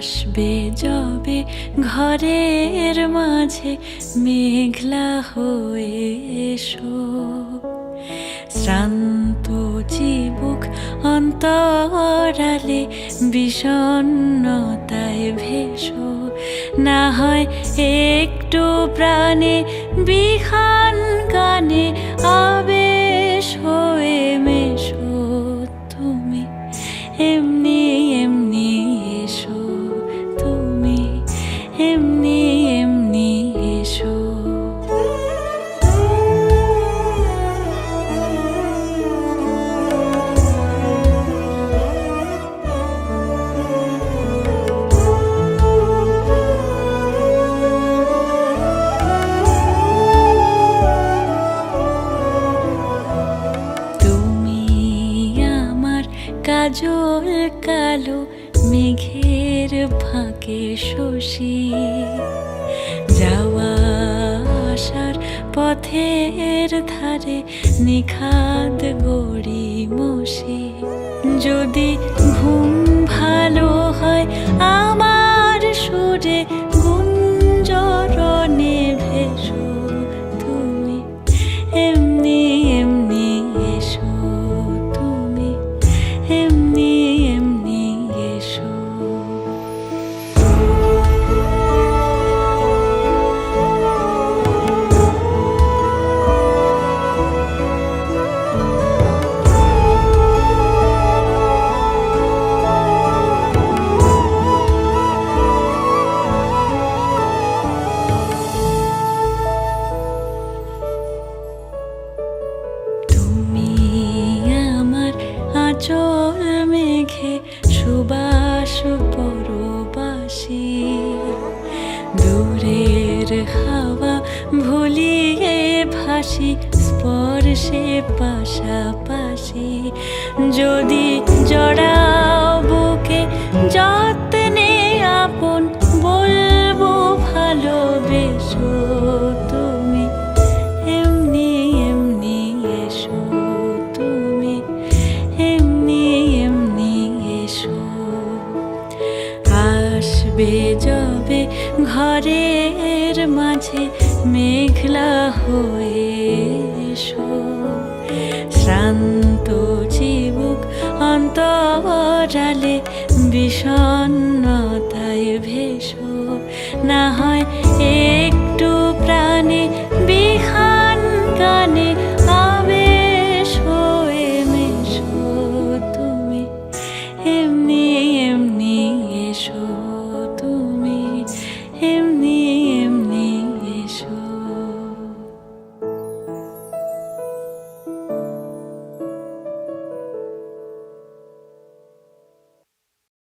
আসবে যবে ঘরের মাঝে মেঘলা হয়ে এসো, শ্রান্ত চিবুক অন্তরালে বিষণ্ণতায় ভেসো। না হয় একটু প্রাণে বিহান গানে আবেশ হয়ে মেশো। তুমি এমনি এমনি এসো, তুমি এমনি এমনি এসো। কাজল কালো মেঘের ফাঁকে শশী, যাওয়া আসার পথের ধারে নিখাদ গড়ি মশি। যদি ঘুম ভালো হয় আমার সুরে গুঞ্জরণে ভেসো। তুমি এমনি এমনি এসো, তুমি এমনি এমনি এসো। তুমি আমার আঁচল মেঘে সুবাস পরবাসী, দূরের হাওয়া ভুলিয়ে ভাসি স্পর্শে পাশাপাশি। যদি জড়াও বুকে যত্নে আপন বলবো ভালোবেসো। তুমি এমনি এমনি এসো, তুমি এমনি এমনি এসো। আসবে যবে ঘরের মাঝে মেঘলা হয়ে এসো, শ্রান্ত চিবুক অন্তরালে বিষণ্ণতায় ভেসো। না হয়